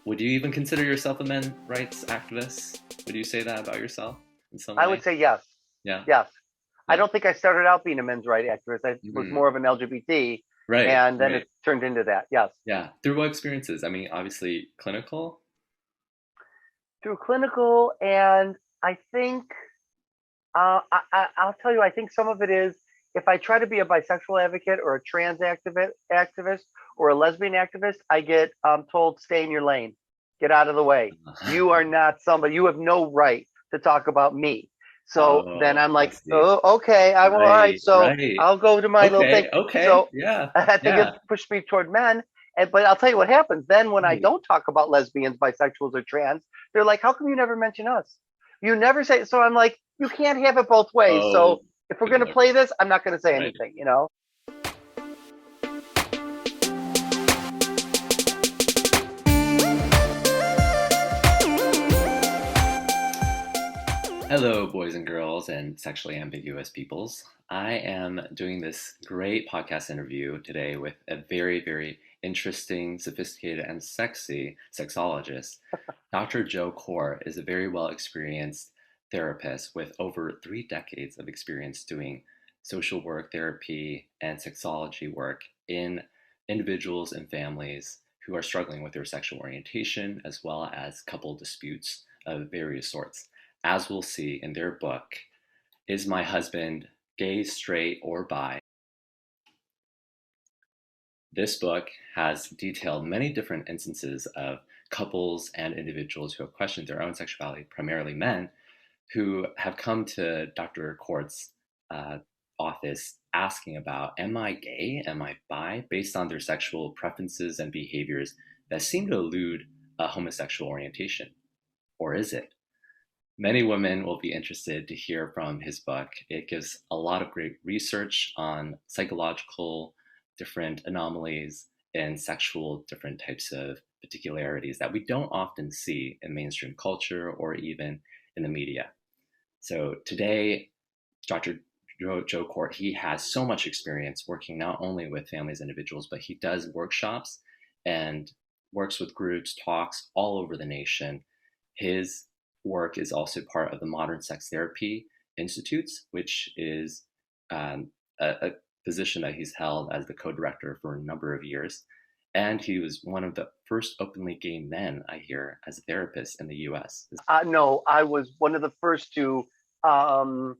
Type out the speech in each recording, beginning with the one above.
would you even consider yourself a men's rights activist? Would you say that about yourself in some I would way? say yes. Yeah, Yes. I yeah. don't think I started out being a men's rights activist. I was Hmm. more of an LGBT, Right, and then right. it turned into that. Yes. Yeah. Through what experiences? I mean, obviously clinical. Through clinical, and I think I'll tell you, I think some of it is if I try to be a bisexual advocate or a trans activist or a lesbian activist, I get told stay in your lane, get out of the way. You are not somebody. You have no right to talk about me. So then Oh, I'm I like, see. oh, okay, I'm all right. Right, So right. I'll go to my little thing. Okay, okay. So Yeah, I think yeah. it pushed me toward men. But I'll tell you what happens then when I Right. don't talk about lesbians, bisexuals, or trans. They're like, how come you never mention us? You never say. So I'm like, you can't have it both ways. Oh, So if we're good gonna Lord. play this, I'm not gonna say Right. anything. You know. Hello, boys and girls, and sexually ambiguous peoples. I am doing this great podcast interview today with a very, very interesting, sophisticated, and sexy sexologist. Dr. Joe Kort is a very well experienced therapist with over 3 decades of experience doing social work, therapy, and sexology work in individuals and families who are struggling with their sexual orientation, as well as couple disputes of various sorts. As we'll see in their book, Is My Husband Gay, Straight, or Bi? This book has detailed many different instances of couples and individuals who have questioned their own sexuality, primarily men, who have come to Dr. Kort's uh, office asking about, am I gay? Am I bi? Based on their sexual preferences and behaviors that seem to elude a homosexual orientation. Or is it? Many women will be interested to hear from his book. It gives a lot of great research on psychological different anomalies and sexual different types of particularities that we don't often see in mainstream culture or even in the media. So today, Dr. Joe Kort, he has so much experience working not only with families and individuals, but he does workshops and works with groups, talks all over the nation. His work is also part of the Modern Sex Therapy Institutes, which is a position that he's held as the co-director for a number of years. And he was one of the first openly gay men, I hear, as a therapist in the US. No, I was one of the first to. Um,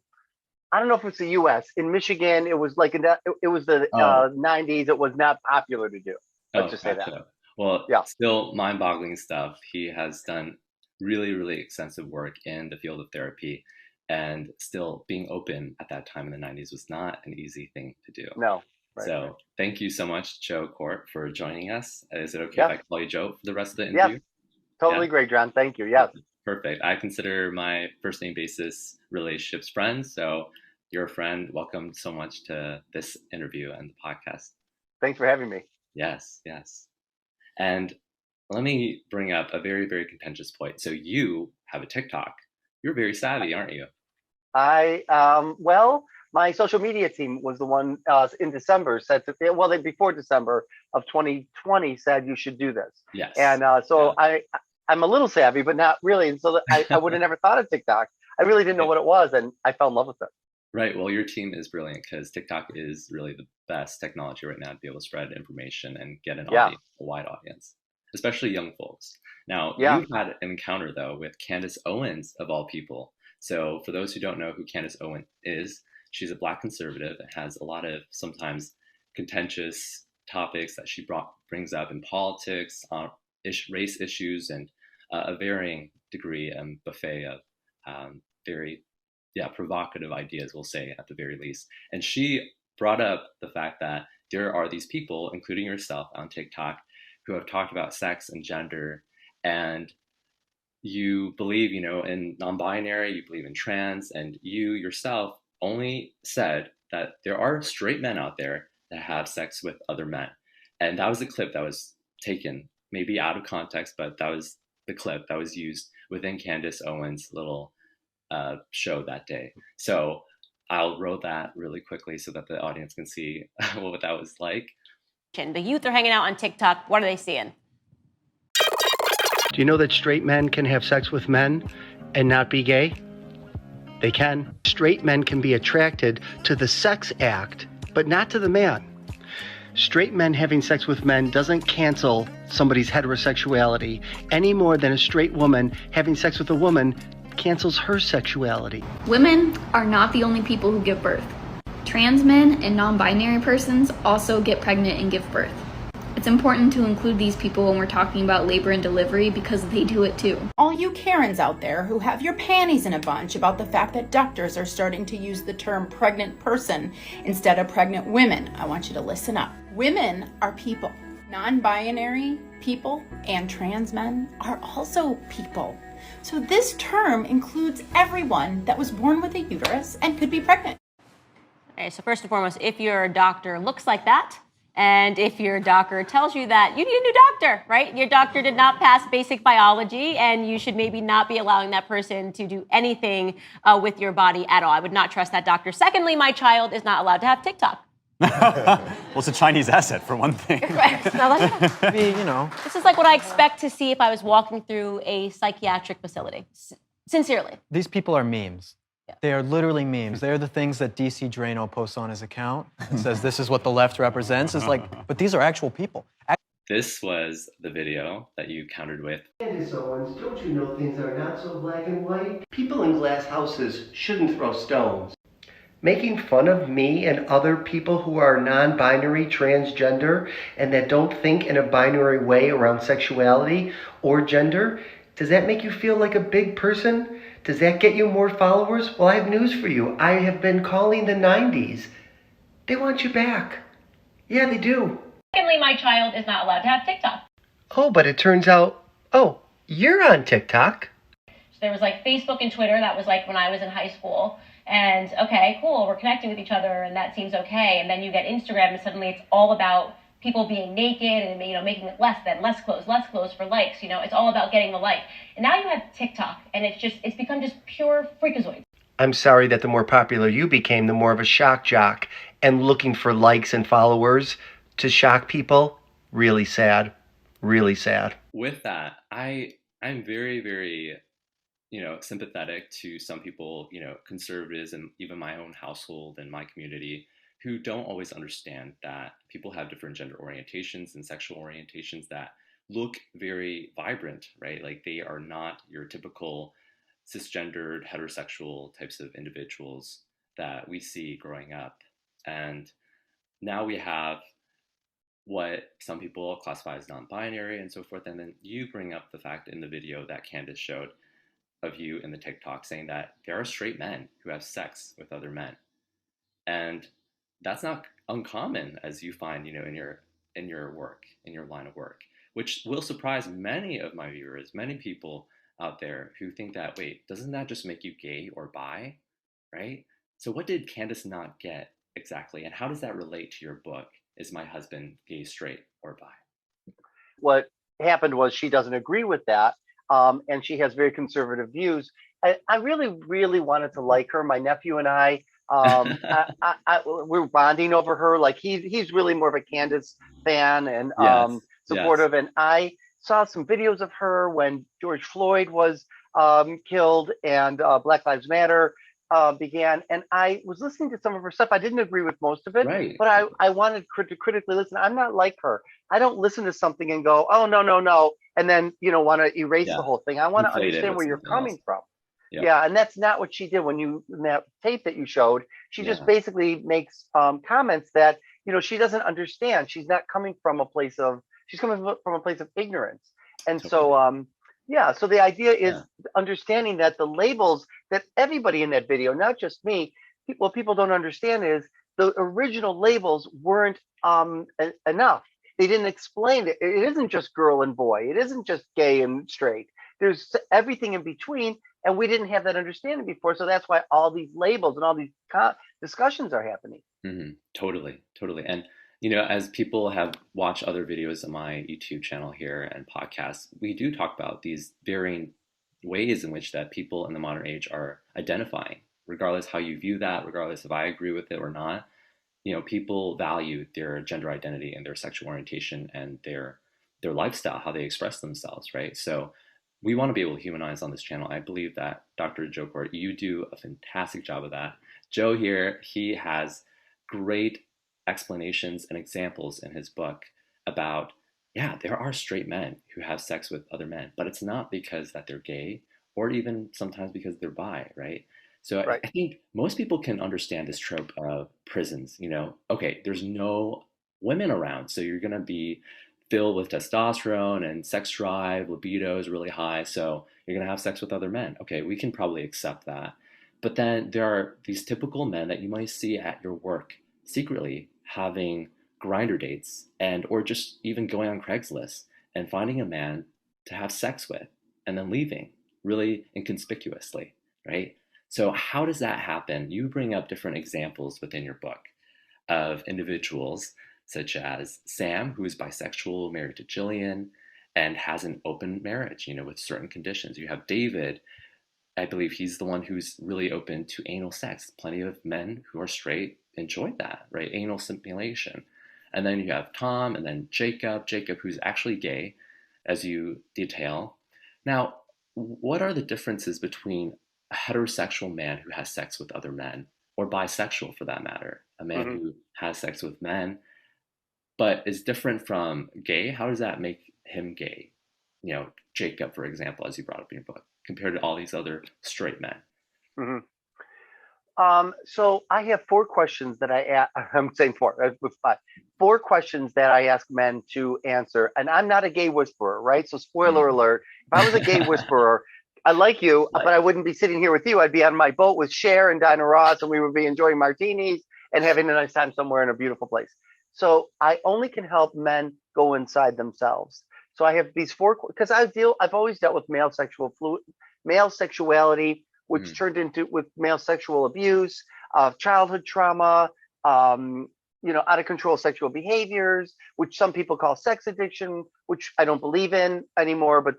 I don't know if it's the U.S. In Michigan. It was like it was the Oh, '90s. It was not popular to do. Let's oh, just say that. gotcha. Well, Yeah. still mind-boggling stuff. He has done really, really extensive work in the field of therapy, and still being open at that time in the 90s was not an easy thing to do. No. Right. Right. So thank you so much, Joe Kort, for joining us. Is it okay if Yes. I call you Joe for the rest of the Yes. interview? Yeah? Totally great, John. Thank you. Yes. Perfect. Perfect. I consider my first name basis relationships friends. So you're a friend. Welcome so much to this interview and the podcast. Thanks for having me. Yes, yes. And let me bring up a very, very contentious point. So you have a TikTok. You're very savvy, aren't you? Well, my social media team was the one in December said before December of 2020 said you should do this, Yes. and Yeah. I'm a little savvy, but not really, and so I would have never thought of TikTok. I really didn't know Right. what it was, and I fell in love with it. Right. Well, your team is brilliant because TikTok is really the best technology right now to be able to spread information and get an Yeah, audience, a wide audience, especially young folks. Now, yeah. you've had an encounter though with Candace Owens of all people. So, for those who don't know who Candace Owens is, she's a Black conservative and has a lot of sometimes contentious topics that brings up in politics, race issues, and a varying degree and buffet of very provocative ideas, we'll say at the very least. And she brought up the fact that there are these people, including yourself on TikTok, who have talked about sex and gender, and you believe, in non-binary, you believe in trans, and you yourself only said that there are straight men out there that have sex with other men. And that was a clip that was taken, maybe out of context, but that was the clip that was used within Candace Owens' little show that day. So I'll roll that really quickly so that the audience can see what that was like. The youth are hanging out on TikTok. What are they seeing? Do you know that straight men can have sex with men and not be gay? They can. Straight men can be attracted to the sex act, but not to the man. Straight men having sex with men doesn't cancel somebody's heterosexuality any more than a straight woman having sex with a woman cancels her sexuality. Women are not the only people who give birth. Trans men and non-binary persons also get pregnant and give birth. It's important to include these people when we're talking about labor and delivery because they do it too. All you Karens out there who have your panties in a bunch about the fact that doctors are starting to use the term pregnant person instead of pregnant women, I want you to listen up. Women are people. Non-binary people and trans men are also people. So this term includes everyone that was born with a uterus and could be pregnant. Okay, so first and foremost, if your doctor looks like that, and if your doctor tells you that, you need a new doctor, right? Your doctor did not pass basic biology, and you should maybe not be allowing that person to do anything with your body at all. I would not trust that doctor. Secondly, my child is not allowed to have TikTok. Well, it's a Chinese asset, for one thing. Correct. Now, this is like what I expect to see if I was walking through a psychiatric facility. Sincerely. These people are memes. Yeah. They are literally memes. They're the things that DC Drano posts on his account and says this is what the left represents. It's like, but these are actual people. This was the video that you countered with. Candace Owens, don't you know things are not so black and white? People in glass houses shouldn't throw stones. Making fun of me and other people who are non-binary, transgender, and that don't think in a binary way around sexuality or gender, does that make you feel like a big person? Does that get you more followers? Well, I have news for you. I have been calling the 90s. They want you back. Yeah, they do. Secondly, my child is not allowed to have TikTok. Oh, but it turns out, you're on TikTok. So there was like Facebook and Twitter. That was like when I was in high school. And okay, cool, we're connecting with each other and that seems okay. And then you get Instagram and suddenly it's all about people being naked and making it less clothes for likes. It's all about getting the like. And now you have TikTok and it's become just pure freakazoid. I'm sorry that the more popular you became, the more of a shock jock and looking for likes and followers to shock people. Really sad. Really sad. With that, I'm very, very sympathetic to some people, conservatives and even my own household and my community who don't always understand that people have different gender orientations and sexual orientations that look very vibrant, right? Like they are not your typical cisgendered heterosexual types of individuals that we see growing up. And now we have what some people classify as non-binary and so forth. And then you bring up the fact in the video that Candace showed of you in the TikTok saying that there are straight men who have sex with other men. And that's not uncommon, as you find, in your work, in your line of work, which will surprise many of my viewers, many people out there who think that, wait, doesn't that just make you gay or bi, right? So what did Candace not get exactly? And how does that relate to your book, Is My Husband Gay, Straight, or Bi? What happened was she doesn't agree with that. And she has very conservative views. I really, really wanted to like her. My nephew and I, we're bonding over her. Like he's really more of a Candace fan and supportive. Yes. And I saw some videos of her when George Floyd was killed and Black Lives Matter began. And I was listening to some of her stuff. I didn't agree with most of it, right. But I wanted to critically listen. I'm not like her. I don't listen to something and go, oh, no. And then, want to erase the whole thing. I want to understand where you're coming from. Yeah. And that's not what she did in that tape that you showed. She just basically makes comments that, she doesn't understand. She's not coming from a place of, she's coming from a place of ignorance. And so, so the idea is understanding that the labels that everybody in that video, not just me, what people don't understand is the original labels weren't enough. They didn't explain it. It isn't just girl and boy. It isn't just gay and straight. There's everything in between, and we didn't have that understanding before. So that's why all these labels and all these discussions are happening. Mm-hmm. Totally. And, as people have watched other videos on my YouTube channel here and podcasts, we do talk about these varying ways in which that people in the modern age are identifying, regardless how you view that, regardless if I agree with it or not. People value their gender identity and their sexual orientation and their lifestyle, how they express themselves, right? So we want to be able to humanize on this channel. I believe that Dr. Joe Kort, you do a fantastic job of that. Joe here, he has great explanations and examples in his book about, yeah, there are straight men who have sex with other men, but it's not because that they're gay or even sometimes because they're bi, right? So Right. I think most people can understand this trope of prisons, okay, there's no women around, so you're going to be filled with testosterone and sex drive, libido is really high, so you're going to have sex with other men. Okay, we can probably accept that. But then there are these typical men that you might see at your work secretly having grinder dates and or just even going on Craigslist and finding a man to have sex with and then leaving really inconspicuously, right? So how does that happen? You bring up different examples within your book of individuals such as Sam, who is bisexual, married to Jillian, and has an open marriage, with certain conditions. You have David, I believe he's the one who's really open to anal sex. Plenty of men who are straight enjoy that, right? Anal stimulation. And then you have Tom, and then Jacob, who's actually gay, as you detail. Now, what are the differences between a heterosexual man who has sex with other men, or bisexual for that matter, a man who has sex with men, but is different from gay? How does that make him gay? Jacob, for example, as you brought up in your book, compared to all these other straight men. So I have 4 questions that I ask. I'm saying 4, with 5. 4 questions that I ask men to answer, and I'm not a gay whisperer, right? So spoiler alert: if I was a gay whisperer, I like you, but I wouldn't be sitting here with you. I'd be on my boat with Cher and Dinah Ross, and we would be enjoying martinis and having a nice time somewhere in a beautiful place. So I only can help men go inside themselves. So I have these 4, because I've always dealt with male sexuality, which turned into with male sexual abuse, childhood trauma, out of control sexual behaviors, which some people call sex addiction, which I don't believe in anymore, but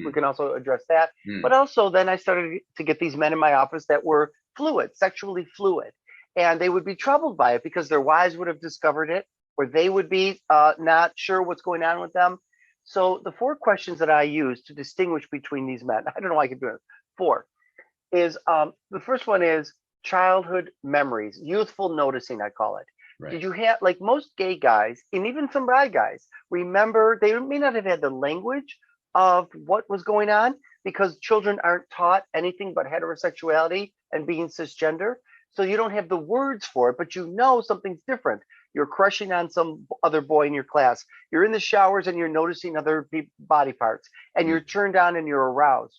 we can also address that. But also then I started to get these men in my office that were sexually fluid, and they would be troubled by it because their wives would have discovered it, or they would be not sure what's going on with them. So the 4 questions that I use to distinguish between these men, I don't know why I can do it, 4, is the first one is childhood memories, youthful noticing, I call it. Right. Did you have, like most gay guys, and even some bi guys, remember, they may not have had the language of what was going on because children aren't taught anything but heterosexuality and being cisgender. So you don't have the words for it, but something's different. You're crushing on some other boy in your class. You're in the showers and you're noticing other body parts, and you're turned on and you're aroused.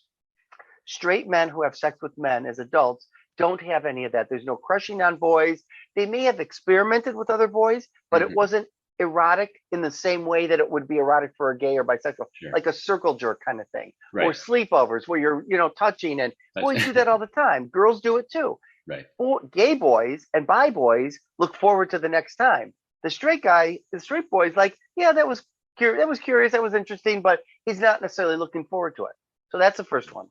Straight men who have sex with men as adults don't have any of that. There's no crushing on boys. They may have experimented with other boys, but it wasn't erotic in the same way that it would be erotic for a gay or bisexual, like a circle jerk kind of thing, or sleepovers where you're touching, and boys do that all the time. Girls do it too. Right. Gay boys and bi boys look forward to the next time. The straight boy's like, yeah, that was curious, that was interesting, but he's not necessarily looking forward to it. So that's the first one.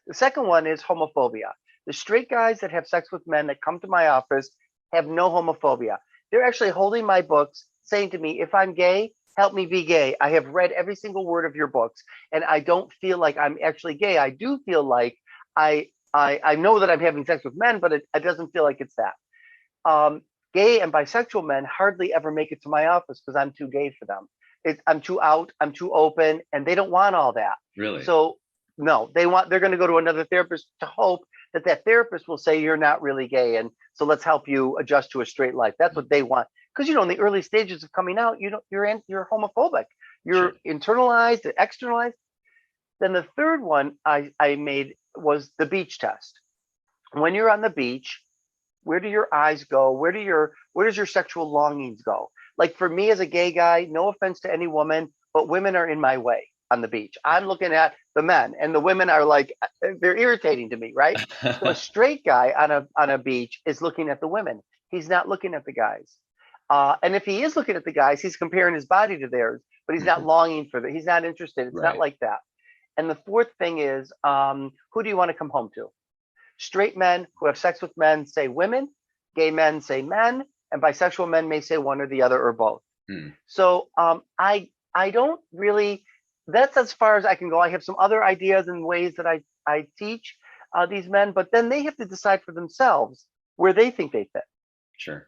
The second one is homophobia. The straight guys that have sex with men that come to my office have no homophobia. They're actually holding my books, saying to me, if I'm gay, help me be gay. I have read every single word of your books, and I don't feel like I'm actually gay. I do feel like I know that I'm having sex with men, but it doesn't feel like it's that. Gay and bisexual men hardly ever make it to my office because I'm too gay for them. I'm too out, I'm too open, and they don't want all that. Really? So no, they're going to go to another therapist to hope that therapist will say you're not really gay, and so let's help you adjust to a straight life. That's what they want, because in the early stages of coming out, you're homophobic, you're internalized and externalized. Then the third one I made was the beach test. When you're on the beach, where do your eyes go? Where does your sexual longings go? Like for me as a gay guy, no offense to any woman, but women are in my way on the beach. I'm looking at the men, and the women are like, they're irritating to me, right? So a straight guy on a beach is looking at the women. He's not looking at the guys. And if he is looking at the guys, he's comparing his body to theirs, but he's not longing for that. He's not interested. It's not like that. And the fourth thing is, who do you want to come home to? Straight men who have sex with men say women, gay men say men, and bisexual men may say one or the other or both. So I don't really that's as far as I can go. I have some other ideas and ways that I teach these men, but then they have to decide for themselves where they think they fit. Sure.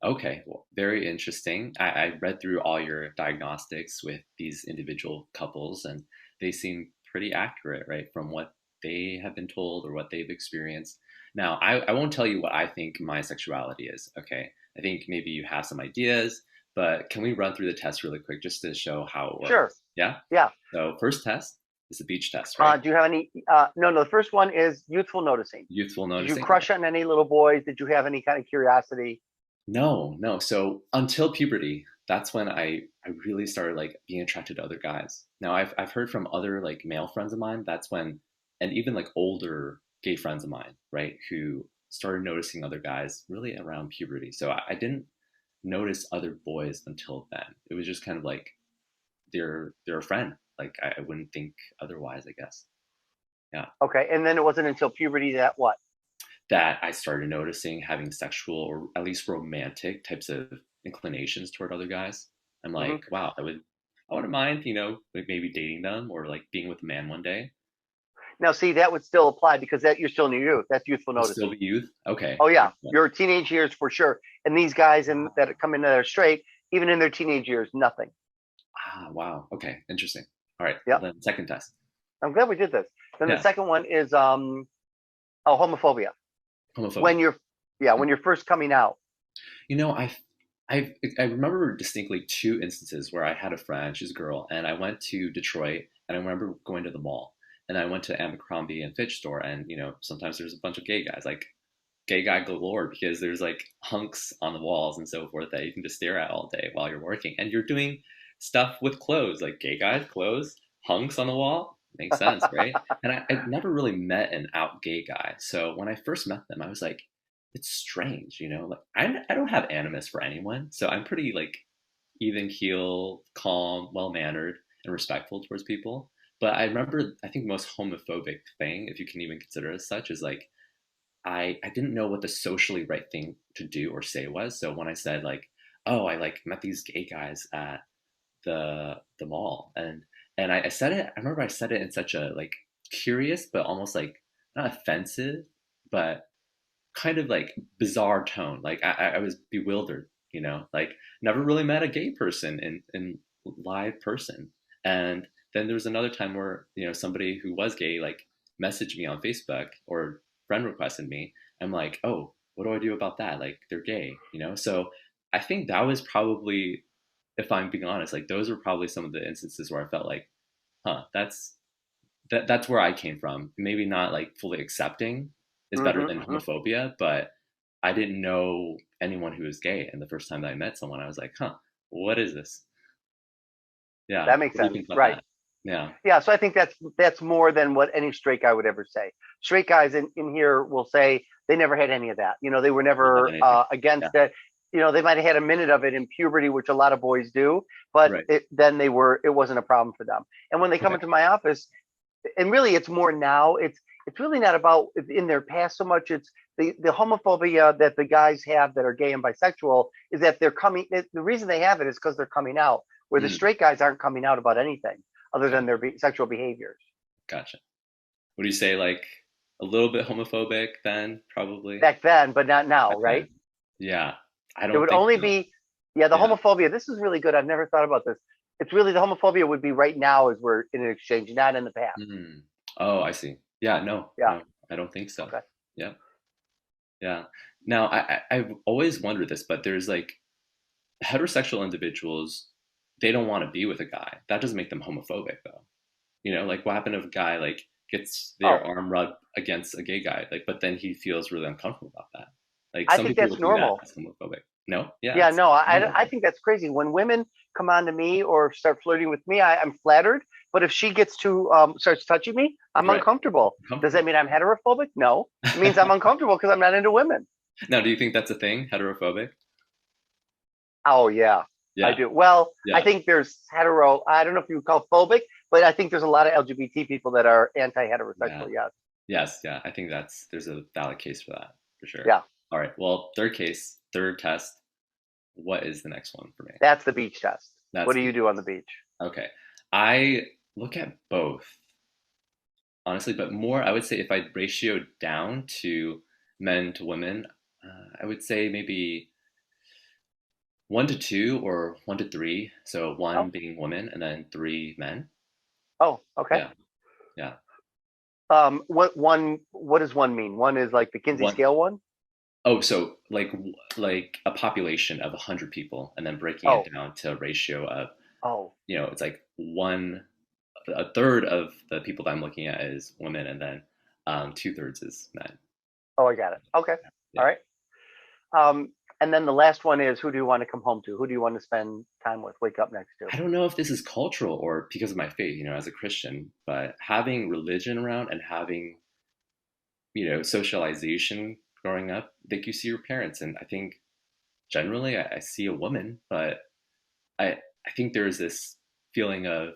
Okay, well, very interesting. I read through all your diagnostics with these individual couples, and they seem pretty accurate, right, from what they have been told or what they've experienced. Now, I won't tell you what I think my sexuality is, okay? I think maybe you have some ideas, but can we run through the test really quick just to show how it Sure. works? Yeah? Yeah. So, first test is the beach test, right? Do you have any? No, no. The first one is youthful noticing. Youthful Did you noticing. crush on any little boys? Did you have any kind of curiosity? No, no. So until puberty, that's when I really started like being attracted to other guys. Now I've heard from other like male friends of mine, that's when, and even like older gay friends of mine, right, who started noticing other guys really around puberty. So I didn't notice other boys until then. It was just kind of like they're a friend. Like I wouldn't think otherwise, I guess. Yeah. Okay, and then it wasn't until puberty that what? That I started noticing having sexual or at least romantic types of inclinations toward other guys. I'm like, wow, I wouldn't mind, like maybe dating them or like being with a man one day. Now, see, that would still apply because that you're still in your youth. That's youthful I'll noticing. still be youth. Okay. Oh yeah, your teenage years for sure. And these guys that come in that are straight, even in their teenage years, nothing. Ah, wow. Okay, interesting. All right. Yeah. Then second test. I'm glad we did this. Then Yeah. the second one is homophobia. Homophobia. When you're first coming out. I remember distinctly two instances where I had a friend, she's a girl, and I went to Detroit, and I remember going to the mall, and I went to Abercrombie and Fitch store, and sometimes there's a bunch of gay guys, like gay guy galore, because there's like hunks on the walls and so forth that you can just stare at all day while you're working, and you're doing stuff with clothes, like gay guys, clothes, hunks on the wall. Makes sense, right? And I never really met an out gay guy, so when I first met them, I was like, it's strange, like I don't have animus for anyone, so I'm pretty like even keel, calm, well mannered, and respectful towards people. But I remember, I think most homophobic thing, if you can even consider it as such, is like I didn't know what the socially right thing to do or say was. So when I said like, oh, I like met these gay guys at the mall, and I said it. I remember I said it in such a like curious, but almost like not offensive, but kind of like bizarre tone. Like I was bewildered, like never really met a gay person in live person. And then there was another time where, somebody who was gay, like messaged me on Facebook or friend requested me. I'm like, oh, what do I do about that? Like they're gay, So I think that was probably, if I'm being honest, like those were probably some of the instances where I felt like, that's where I came from. Maybe not like fully accepting is better than homophobia, but I didn't know anyone who was gay. And the first time that I met someone, I was like, what is this? Yeah. That makes sense. Right. That? Yeah. Yeah. So I think that's more than what any straight guy would ever say. Straight guys in here will say they never had any of that. They were never against it. They might have had a minute of it in puberty, which a lot of boys do, but right. it wasn't a problem for them. And when they come into my office, and really it's more now, it's really not about in their past so much. It's the homophobia that the guys have that are gay and bisexual is that they're coming. The reason they have it is because they're coming out, where the straight guys aren't coming out about anything other than their sexual behaviors. Gotcha. Would you say like a little bit homophobic then, probably? Back then, but not now, right? Yeah. I don't. It would only be, homophobia. This is really good. I've never thought about this. It's really the homophobia would be right now as we're in an exchange, not in the past. Mm-hmm. Oh, I see. Yeah, no, I don't think so. Okay. Yeah. Yeah. Now, I've always wondered this, but there's like heterosexual individuals, they don't want to be with a guy. That doesn't make them homophobic though. Like what happened if a guy like gets their arm rubbed against a gay guy, like, but then he feels really uncomfortable about that. Like I think that's normal. That's homophobic. No? Yeah. Yeah, no, I think that's crazy. When women come on to me or start flirting with me, I'm flattered. But if she gets to starts touching me, I'm uncomfortable. Does that mean I'm heterophobic? No. It means I'm uncomfortable because I'm not into women. Now, do you think that's a thing, heterophobic? Oh, yeah. I do. Well, I think there's hetero. I don't know if you would call phobic, but I think there's a lot of LGBT people that are anti-heterosexual. Yeah. Yes. Yeah. I think there's a valid case for that, for sure. Yeah. All right. Well, third test. What is the next one for me? That's the beach test. What do you do on the beach? Okay. I look at both, honestly, but more, I would say if I ratio down to men to women, I would say maybe 1 to 2 or 1 to 3. So Oh, one being women and then 3 men. oh, okay. Yeah, yeah. What does one mean? One is like the Kinsey One. scale one? Oh, so like a population of 100 people, and then breaking it Oh, down to a ratio of, oh, it's like a third of the people that I'm looking at is women, and then 2/3 is men. oh, I got it. Okay. All Yeah. right. Um, and then the last one is, who do you want to come home to? Who do you want to spend time with, wake up next to? I don't know if this is cultural or because of my faith, as a Christian, but having religion around and having, socialization growing up, like you see your parents. And I think generally I see a woman, but I think there's this feeling of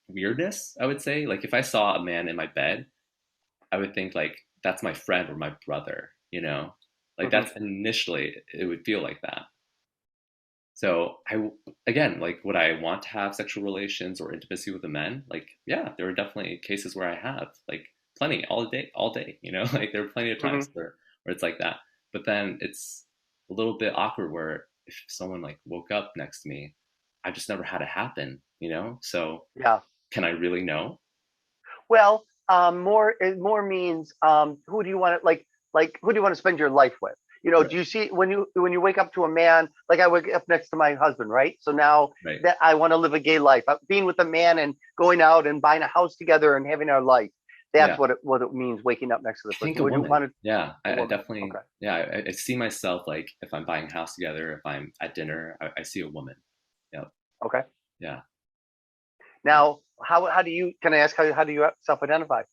weirdness, I would say. Like if I saw a man in my bed, I would think like that's my friend or my brother. Like Hmm. that's initially it would feel like that. So again, like, would I want to have sexual relations or intimacy with a men? Like, yeah, there are definitely cases where I have, like, plenty all day. Like there are plenty of Hmm. times where it's like that. But then it's a little bit awkward where if someone like woke up next to me, I just never had it happen. So Yeah. can I really know? Well, more means, who do you want to who do you want to spend your life with? Right, Do you see when you wake up to a man, like I wake up next to my husband, right? So now right. that I want to live a gay life, being with a man and going out and buying a house together and having our life. That's Yeah. what it means, waking up next to the I think person. a Would you woman. want Yeah, a I woman? definitely. Okay. Yeah, I see myself like if I'm buying a house together, if I'm at dinner, I see a woman. Yeah, Okay. yeah, yeah. Now, how do you? Can I ask how do you self-identify?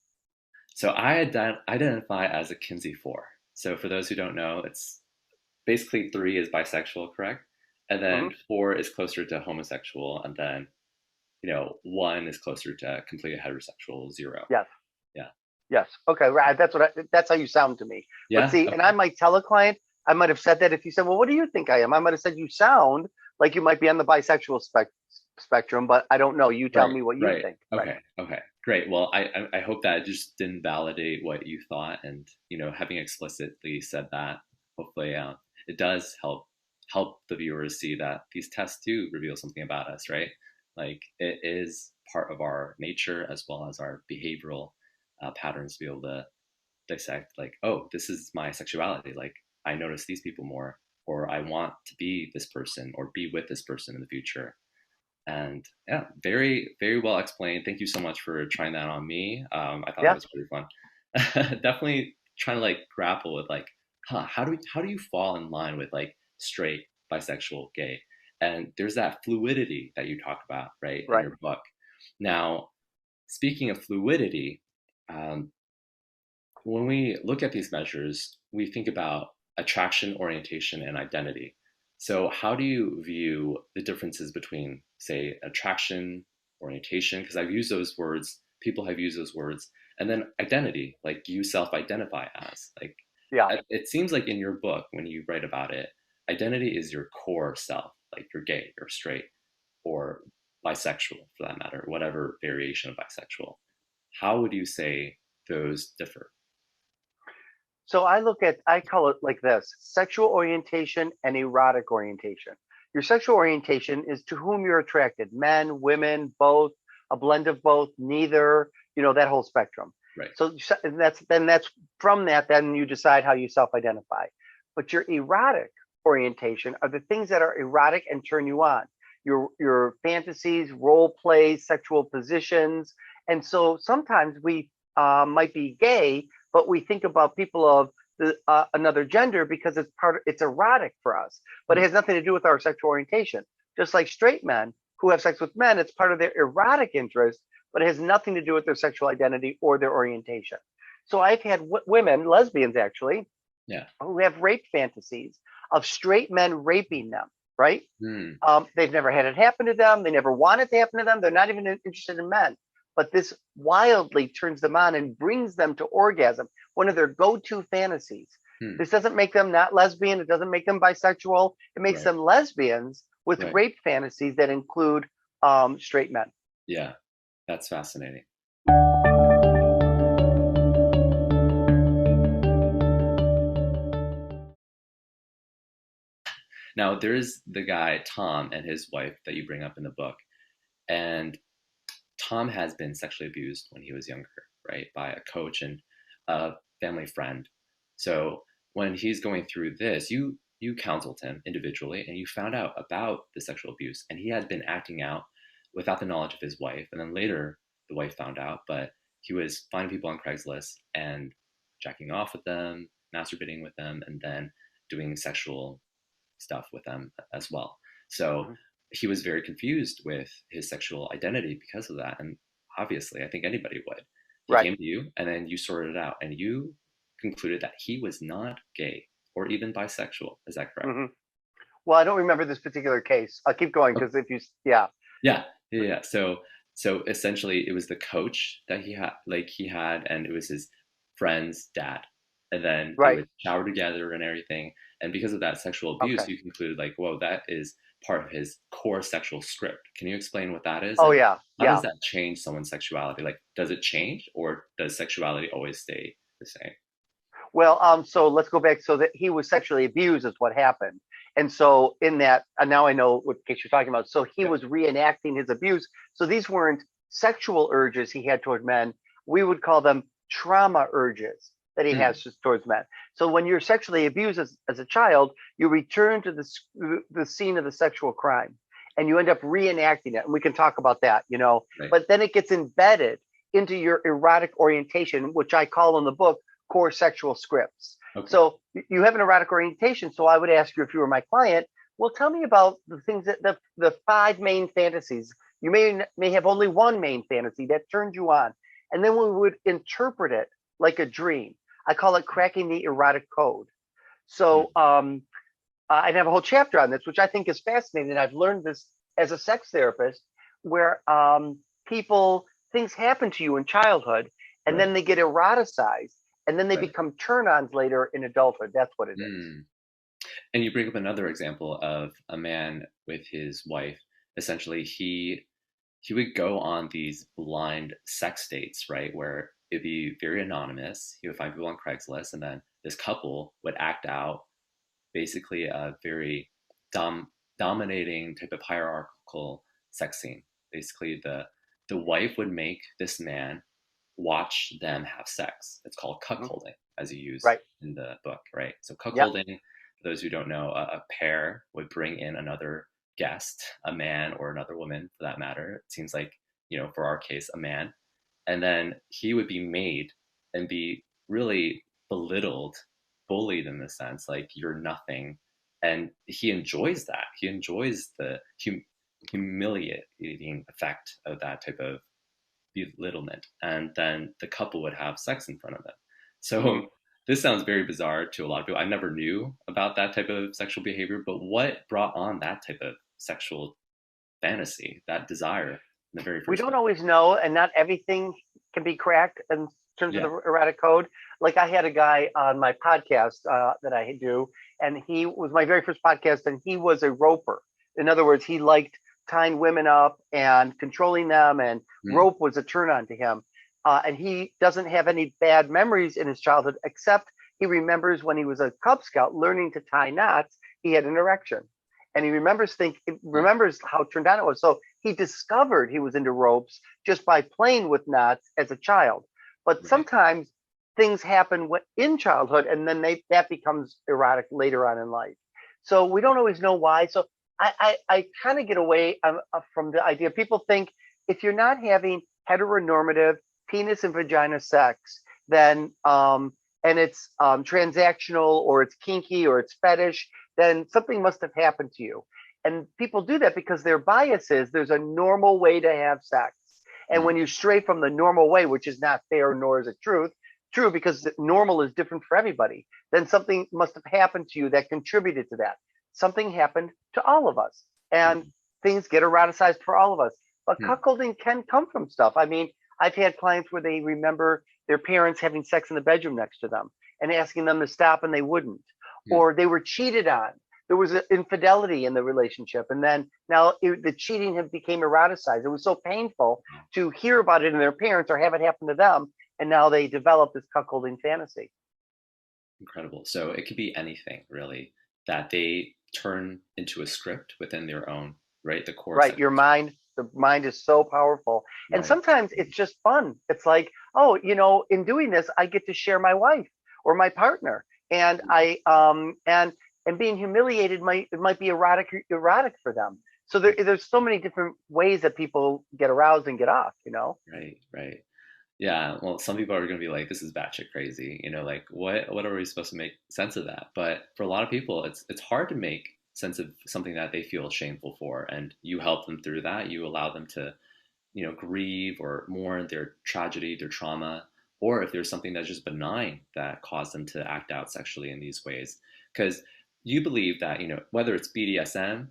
So I identify as a Kinsey 4. So for those who don't know, it's basically 3 is bisexual, correct? And Hmm. then 4 is closer to homosexual, and then 1 is closer to completely heterosexual, 0. Yes. Yeah, Yes. Okay. Right. That's how you sound to me. But yeah. see, and I Okay. might tell a client, I might have said that if you said, well, what do you think I am? I might have said you sound like you might be on the bisexual spectrum, but I don't know. You tell Right, me what you right. think. Right. Okay, okay. Great. Well, I hope that just didn't validate what you thought, and having explicitly said that, hopefully, it does help the viewers see that these tests do reveal something about us, right? Like it is part of our nature as well as our behavioral patterns to be able to dissect. Like, oh, this is my sexuality. Like, I notice these people more, or I want to be this person or be with this person in the future. And yeah, very, very well explained. Thank you so much for trying that on me. I thought that Yeah. was pretty fun. Definitely trying to like grapple with like, how do you fall in line with like straight, bisexual, gay? And there's that fluidity that you talk about, right, in Right. your book. Now, speaking of fluidity, um, when we look at these measures, we think about attraction, orientation, and identity. So, how do you view the differences between, say, attraction, orientation? Because I've used those words, people have used those words, and then identity, like you self identify as. Like, Yeah. it seems like in your book, when you write about it, identity is your core self, like you're gay or straight or bisexual for that matter, whatever variation of bisexual. How would you say those differ? So I call it like this: sexual orientation and erotic orientation. Your sexual orientation is to whom you're attracted, men, women, both, a blend of both, neither, that whole spectrum. Right. So that's from that, then you decide how you self-identify. But your erotic orientation are the things that are erotic and turn you on. Your fantasies, role plays, sexual positions. And so sometimes we might be gay, but we think about people of another gender because it's erotic for us, but it Hmm. has nothing to do with our sexual orientation. Just like straight men who have sex with men, it's part of their erotic interest, but it has nothing to do with their sexual identity or their orientation. So I've had women, lesbians actually, Yeah. who have rape fantasies of straight men raping them, right? Hmm. They've never had it happen to them. They never want it to happen to them. They're not even interested in men. But this wildly turns them on and brings them to orgasm, one of their go-to fantasies. Hmm. This doesn't make them not lesbian. It doesn't make them bisexual. It makes Right. them lesbians with Right. rape fantasies that include straight men. Yeah, that's fascinating. Now, there's the guy, Tom, and his wife that you bring up in the book. And Tom has been sexually abused when he was younger, right, by a coach and a family friend. So when he's going through this, you counseled him individually and you found out about the sexual abuse. And he had been acting out without the knowledge of his wife. And then later, the wife found out, but he was finding people on Craigslist and jacking off with them, masturbating with them, and then doing sexual stuff with them as well. So he was very confused with his sexual identity because of that. And obviously, I think anybody would. He Right. came to you and then you sorted it out and you concluded that he was not gay or even bisexual. Is that correct? Well, I don't remember this particular case. I'll keep going because if you, Yeah. So essentially, it was the coach that he had, and it was his friend's dad, and then they Right. would shower together and everything. And because of that sexual abuse, Okay. you concluded like, whoa, that is part of his core sexual script. Can you explain what that is? Oh And yeah, how does yeah. that change someone's sexuality? Like, does it change, or does sexuality always stay the same? Well, so let's go back. So that he was sexually abused is what happened. And so in that, and now I know what case you're talking about. So he Yeah. was reenacting his abuse. So these weren't sexual urges he had toward men. We would call them trauma urges that he has just towards men. So when you're sexually abused as a child, you return to the scene of the sexual crime and you end up reenacting it. And we can talk about that, Right. but then it gets embedded into your erotic orientation, which I call in the book core sexual scripts. Okay. So you have an erotic orientation. So I would ask you, if you were my client, well, tell me about the things that the 5 main fantasies. You may have only one main fantasy that turns you on. And then we would interpret it like a dream. I call it cracking the erotic code. So I'd have a whole chapter on this, which I think is fascinating. I've learned this as a sex therapist, where things happen to you in childhood, and Right. then they get eroticized, and then they Right. become turn-ons later in adulthood. That's what it is. And you bring up another example of a man with his wife. Essentially, he would go on these blind sex dates, right, where it'd be very anonymous. He would find people on Craigslist, and then this couple would act out basically a very dominating type of hierarchical sex scene. Basically, the wife would make this man watch them have sex. It's called cuckolding, as you use Right. in the book, right? So cuckolding, for those who don't know, a pair would bring in another guest, a man or another woman for that matter. It seems like, for our case, a man. And then he would be made and be really belittled, bullied in the sense, like you're nothing. And he enjoys that. He enjoys the humiliating effect of that type of belittlement. And then the couple would have sex in front of them. So this sounds very bizarre to a lot of people. I never knew about that type of sexual behavior, but what brought on that type of sexual fantasy, that desire in the very first We don't place? always know, and not everything can be cracked in terms of Yeah. the erotic code. Like I had a guy on my podcast that I do, and he was my very first podcast, and he was a roper. In other words, he liked tying women up and controlling them, and rope was a turn on to him. And he doesn't have any bad memories in his childhood, except he remembers when he was a Cub Scout learning to tie knots, he had an erection. And he remembers how turned on it was. So he discovered he was into ropes just by playing with knots as a child. But Right. sometimes things happen in childhood, and then that becomes erotic later on in life. So we don't always know why. So I kind of get away from the idea. People think if you're not having heteronormative penis and vagina sex, then and it's transactional, or it's kinky, or it's fetish, then something must have happened to you. And people do that because their bias is there's a normal way to have sex. And when you stray from the normal way, which is not fair, nor is it true, because normal is different for everybody, then something must have happened to you that contributed to that. Something happened to all of us, and things get eroticized for all of us. But cuckolding can come from stuff. I mean, I've had clients where they remember their parents having sex in the bedroom next to them and asking them to stop, and they wouldn't. Or they were cheated on. there was an infidelity in the relationship, and then now the cheating had became eroticized. It was so painful to hear about it in their parents or have it happen to them, and now they develop this cuckolding fantasy. Incredible. So it could be anything really that they turn into a script within their own, right? The core. Right, your mind. The mind is so powerful, and Right. sometimes it's just fun. It's like, oh, in doing this, I get to share my wife or my partner, and and being humiliated might be erotic for them. So there's so many different ways that people get aroused and get off. Right, right. Yeah, well, some people are going to be like, "This is batshit crazy," like what are we supposed to make sense of that? But for a lot of people, it's hard to make sense of something that they feel shameful for, and you help them through that. You allow them to, grieve or mourn their tragedy, their trauma, or if there's something that's just benign that caused them to act out sexually in these ways, because you believe that whether it's BDSM,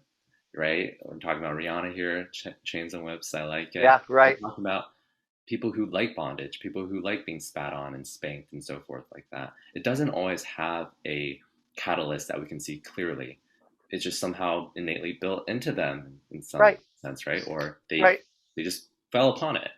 right? I'm talking about Rihanna here, chains and whips. I like it. Yeah, right. We're talking about people who like bondage, people who like being spat on and spanked and so forth like that. It doesn't always have a catalyst that we can see clearly. It's just somehow innately built into them in some Right. sense, right? Or they Right. they just fell upon it.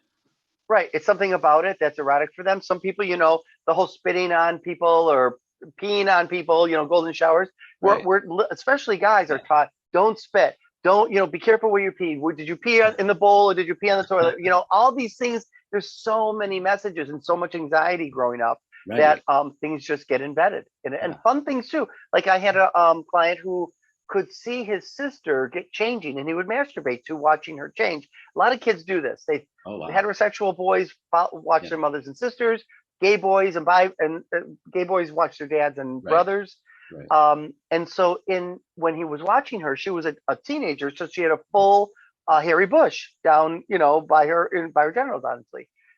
Right. It's something about it that's erotic for them. Some people, the whole spitting on people or peeing on people, golden showers. Right. We're especially guys are taught, don't spit. Don't, be careful where you pee. Did you pee in the bowl or did you pee on the toilet? All these things. There's so many messages and so much anxiety growing up Right. that things just get embedded. And fun things too. Like I had a client who could see his sister get changing and he would masturbate to watching her change. A lot of kids do this. Oh, wow. Heterosexual boys watch their mothers and sisters. Gay boys and gay boys watch their dads and brothers. Right. And so when he was watching her, she was a teenager, so she had a full hairy bush down, by her genitals,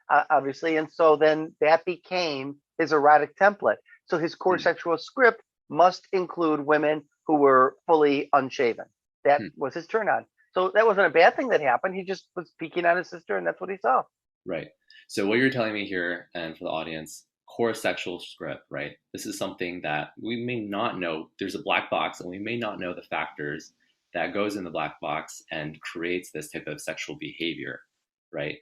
obviously. And so then that became his erotic template. So his core sexual script must include women who were fully unshaven. That was his turn on. So that wasn't a bad thing that happened. He just was peeking on his sister, and that's what he saw. Right. So what you're telling me here, and for the audience, core sexual script, right? This is something that we may not know. There's a black box, and we may not know the factors that goes in the black box and creates this type of sexual behavior, right?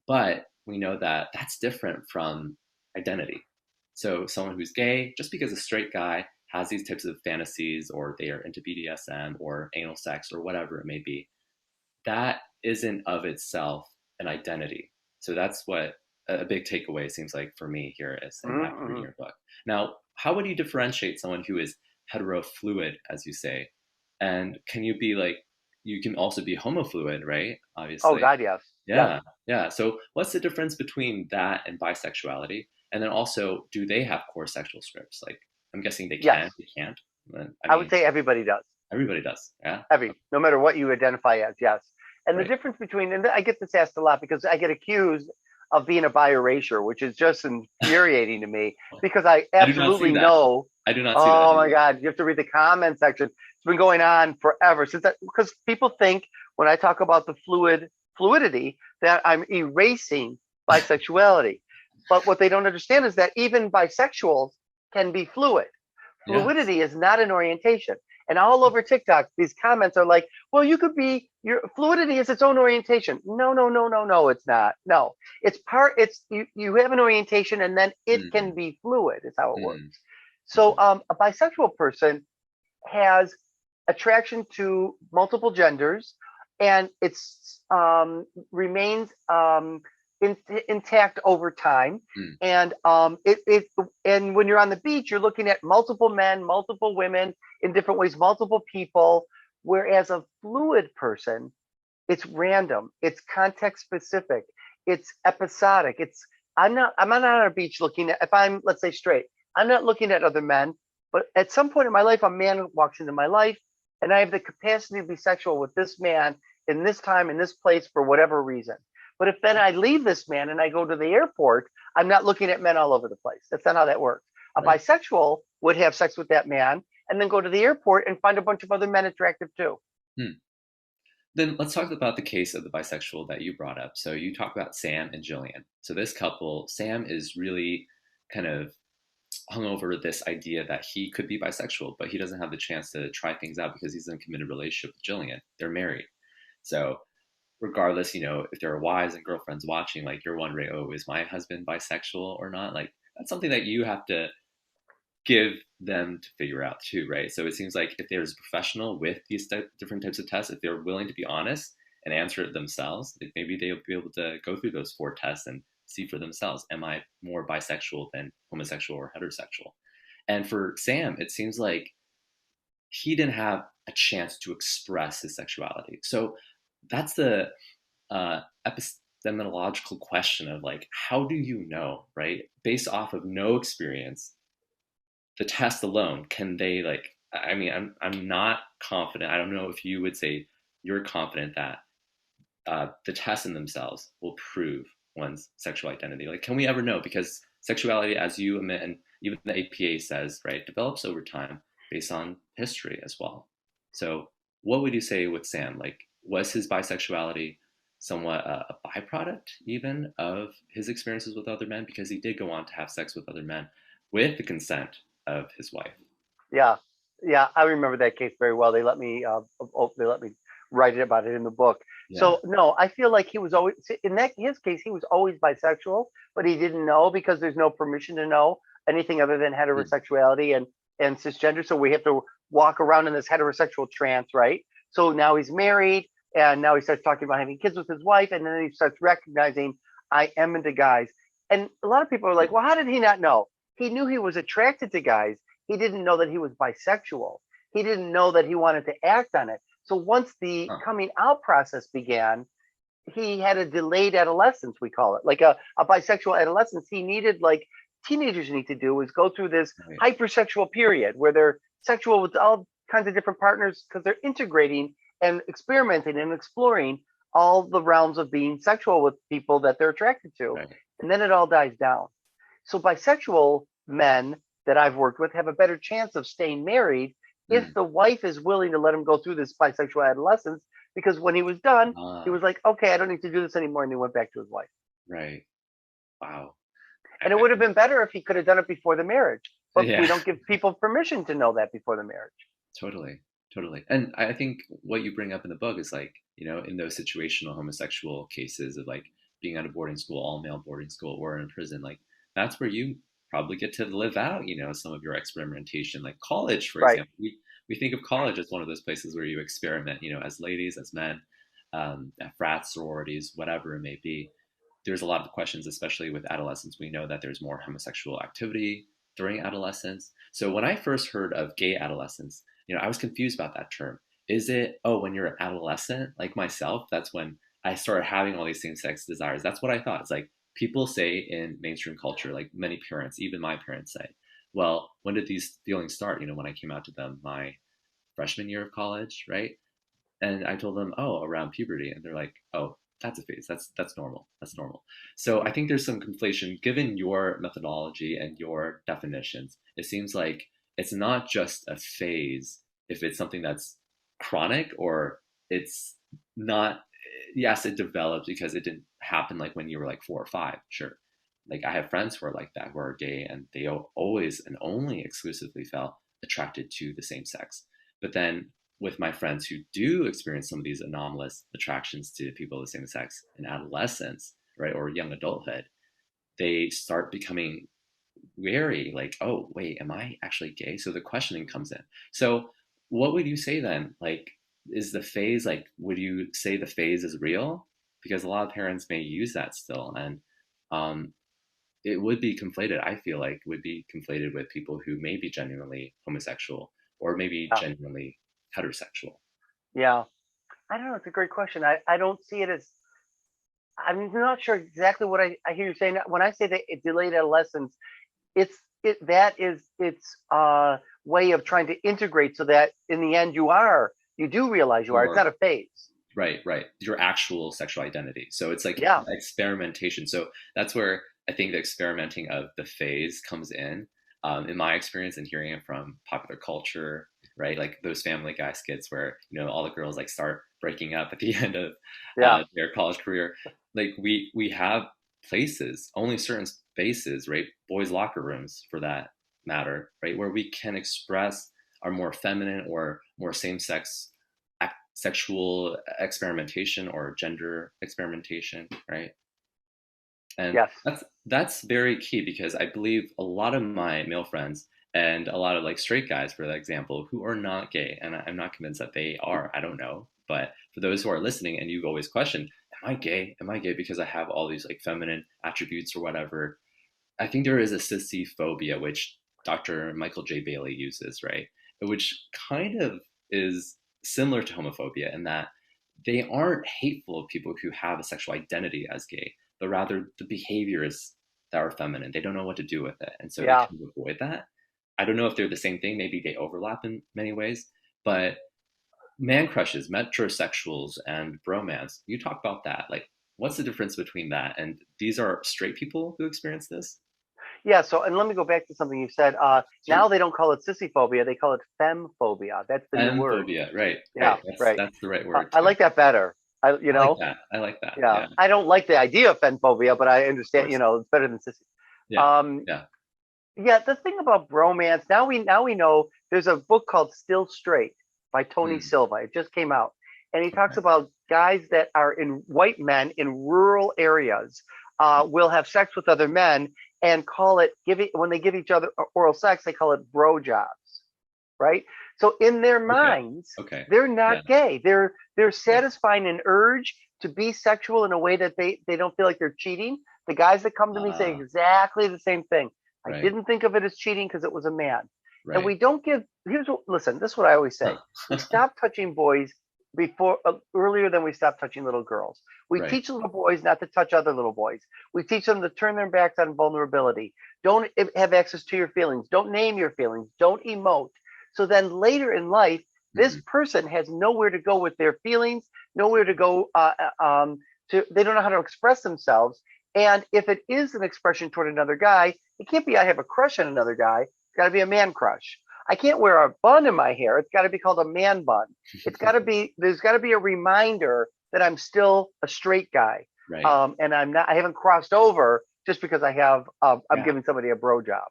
But we know that that's different from identity. So someone who's gay, just because a straight guy has these types of fantasies or they are into BDSM or anal sex or whatever it may be, that isn't of itself an identity. So that's what a big takeaway seems like for me here is in reading your book. Now, how would you differentiate someone who is heterofluid, as you say? And can you be like, you can also be homofluid, right? Obviously. Oh, God, yes. Yeah. So what's the difference between that and bisexuality? And then also, do they have core sexual scripts? Like, I'm guessing they can, they can't. I would say everybody does. Everybody does, yeah. No matter what you identify as, yes. And Right. the difference between, and I get this asked a lot because I get accused of being a bi-erasure, which is just infuriating to me because I absolutely know. I do not see that. Oh my God, you have to read the comment section. It's been going on forever since that, because people think when I talk about the fluidity that I'm erasing bisexuality. But what they don't understand is that even bisexuals can be fluid. Fluidity is not an orientation. And all over TikTok, these comments are like, well, you could be, your fluidity is its own orientation. No, it's not. No, it's you have an orientation and then it can be fluid is how it works. So a bisexual person has attraction to multiple genders and it's remains intact over time. And and when you're on the beach, you're looking at multiple men, multiple women in different ways, multiple people. Whereas a fluid person, it's random, it's context specific, it's episodic. I'm not on a beach looking at, if I'm, let's say, straight, I'm not looking at other men, but at some point in my life, a man walks into my life and I have the capacity to be sexual with this man in this time, in this place, for whatever reason. But if then I leave this man and I go to the airport, I'm not looking at men all over the place. That's not how that works. A bisexual would have sex with that man and then go to the airport and find a bunch of other men attractive too. Then let's talk about the case of the bisexual that you brought up. So you talk about Sam and Jillian. So this couple, Sam is really kind of hung over this idea that he could be bisexual, but he doesn't have the chance to try things out because he's in a committed relationship with Jillian. They're married. So regardless, if there are wives and girlfriends watching, like you're wondering, oh, is my husband bisexual or not? Like that's something that you have to give them to figure out too, right? So it seems like if there's a professional with these different types of tests, if they're willing to be honest and answer it themselves, like maybe they'll be able to go through those 4 tests and see for themselves, am I more bisexual than homosexual or heterosexual? And for Sam, it seems like he didn't have a chance to express his sexuality. So that's the epistemological question of like, how do you know, right? Based off of no experience, the test alone, can they like, I mean, I'm not confident. I don't know if you would say you're confident that the tests in themselves will prove one's sexual identity. Like, can we ever know? Because sexuality, as you admit, and even the APA says, right, develops over time based on history as well. So what would you say with Sam? Like, was his bisexuality somewhat a byproduct even of his experiences with other men? Because he did go on to have sex with other men with the consent of his wife. Yeah, yeah, I remember that case very well. They let me write about it in the book. Yeah. So no, I feel like he was always in his case, he was always bisexual, but he didn't know because there's no permission to know anything other than heterosexuality and cisgender. So we have to walk around in this heterosexual trance, right? So now he's married, and now he starts talking about having kids with his wife, and then he starts recognizing, I am into guys. And a lot of people are like, well, how did he not know? He knew he was attracted to guys. He didn't know that he was bisexual. He didn't know that he wanted to act on it. So once the coming out process began, he had a delayed adolescence, we call it, like a bisexual adolescence. He needed, like teenagers need to do, is go through this hypersexual period where they're sexual with all kinds of different partners because they're integrating and experimenting and exploring all the realms of being sexual with people that they're attracted to. Right. And then it all dies down. So bisexual men that I've worked with have a better chance of staying married if the wife is willing to let him go through this bisexual adolescence, because when he was done, he was like, okay, I don't need to do this anymore. And he went back to his wife. Right. Wow. And it would have been better if he could have done it before the marriage. But we don't give people permission to know that before the marriage. Totally. And I think what you bring up in the book is like, in those situational homosexual cases of like being at a boarding school, all male boarding school, or in prison, like that's where you probably get to live out, some of your experimentation, like college, for example. We think of college as one of those places where you experiment, as ladies, as men, at frats, sororities, whatever it may be. There's a lot of questions, especially with adolescents. We know that there's more homosexual activity during adolescence. So when I first heard of gay adolescence, I was confused about that term. Is it, when you're an adolescent, like myself, that's when I started having all these same-sex desires? That's what I thought. It's like, people say in mainstream culture, like many parents, even my parents say, well, when did these feelings start? When I came out to them my freshman year of college, right? And I told them, around puberty. And they're like, oh, that's a phase. That's normal. That's normal. So I think there's some conflation given your methodology and your definitions. It seems like it's not just a phase if it's something that's chronic, or it's not. Yes, it developed because it didn't happen like when you were like 4 or 5. Sure. Like I have friends who are like that, who are gay, and they always and only exclusively felt attracted to the same sex. But then with my friends who do experience some of these anomalous attractions to people of the same sex in adolescence, right, or young adulthood, they start becoming wary, like, oh, wait, am I actually gay? So the questioning comes in. So what would you say then? Like, is the phase, like, would you say the phase is real? Because a lot of parents may use that still, and it would be conflated. I feel like would be conflated with people who may be genuinely homosexual or maybe genuinely heterosexual. Yeah, I don't know. It's a great question. I don't see it as. I'm not sure exactly what I hear you saying. When I say that it delayed adolescence, it's a way of trying to integrate so that in the end you do realize you are. It's not a phase. Right. Your actual sexual identity. So it's like experimentation. So that's where I think the experimenting of the phase comes in my experience and hearing it from popular culture, right? Like those Family Guy skits where, all the girls like start breaking up at the end of their college career. Like we have places, only certain spaces, right? Boys' locker rooms for that matter, right, where we can express our more feminine or more same-sex sexual experimentation or gender experimentation, right? And Yes. that's very key because I believe a lot of my male friends and a lot of like straight guys, for example, who are not gay, and I'm not convinced that they are. I don't know, but for those who are listening, and you've always questioned, "Am I gay? Am I gay because I have all these like feminine attributes or whatever?" I think there is a sissy phobia, which Dr. Michael J. Bailey uses, right? Which kind of is similar to homophobia in that they aren't hateful of people who have a sexual identity as gay, but rather the behaviors that are feminine. They don't know what to do with it. And so they Yeah. kind of avoid that. I don't know if they're the same thing. Maybe they overlap in many ways. But man crushes, metrosexuals, and bromance, you talk about that. Like, what's the difference between that? And these are straight people who experience this? Yeah. So, and let me go back to something you said. Sure. Now they don't call it sissyphobia; they call it femphobia. That's the new word. Emphobia, right, Yeah. right. Right. That's the right word I too. like that better. I like that. I like that. Yeah. Yeah, I don't like the idea of femphobia, but I of understand. course. It's better than sissy. Yeah, Um, yeah. yeah. The thing about bromance now we know there's a book called Still Straight by Tony Mm, Silva. It just came out, and he talks okay. about guys that are in white men in rural areas will have sex with other men and call it giving when they give each other oral sex, they call it bro jobs, right? So in their Okay. minds, Okay. they're Yeah. not gay. They're Right. satisfying an urge to be sexual in a way that they don't feel like they're cheating. The guys that come to me say Ah, exactly the same thing. I right. didn't think of it as cheating because it was a man. And Right. we don't give listen, this is what I always say. We stop touching boys before earlier than we stop touching little girls. We Right. teach little boys not to touch other little boys. We teach them to turn their backs on vulnerability. Don't have access to your feelings. Don't name your feelings. Don't emote. So then later in life, this Mhm. person has nowhere to go with their feelings, nowhere to go. They don't know how to express themselves. And if it is an expression toward another guy, it can't be I have a crush on another guy. It's got to be a man crush. I can't wear a bun in my hair. It's got to be called a man bun. There's got to be a reminder that I'm still a straight guy. Right. And I haven't crossed over just because I'm Yeah. giving somebody a bro job.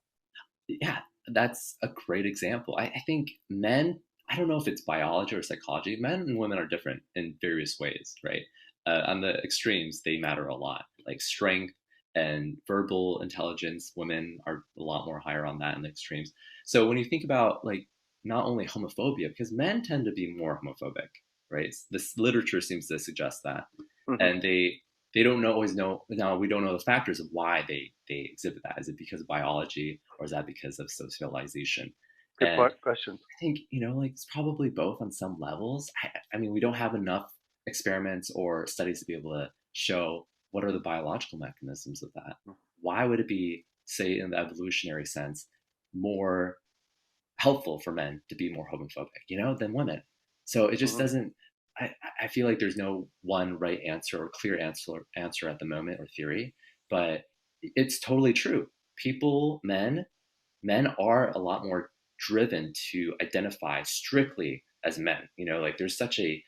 Yeah. That's a great example. I think men, I don't know if it's biology or psychology, men and women are different in various ways, right? On the extremes, they matter a lot. Like strength and verbal intelligence, women are a lot more higher on that in the extremes. So when you think about like not only homophobia, because men tend to be more homophobic, right? This literature seems to suggest that, Mhm. and they don't always know. Now we don't know the factors of why they exhibit that. Is it because of biology or is that because of socialization? Good And question. I think, like it's probably both on some levels. I mean, we don't have enough experiments or studies to be able to show what are the biological mechanisms of that. Why would it be, say, in the evolutionary sense, more helpful for men to be more homophobic, than women? So it just Mhm. doesn't. I feel like there's no one right answer or clear answer at the moment or theory, but it's totally true. Men are a lot more driven to identify strictly as men. Like there's such a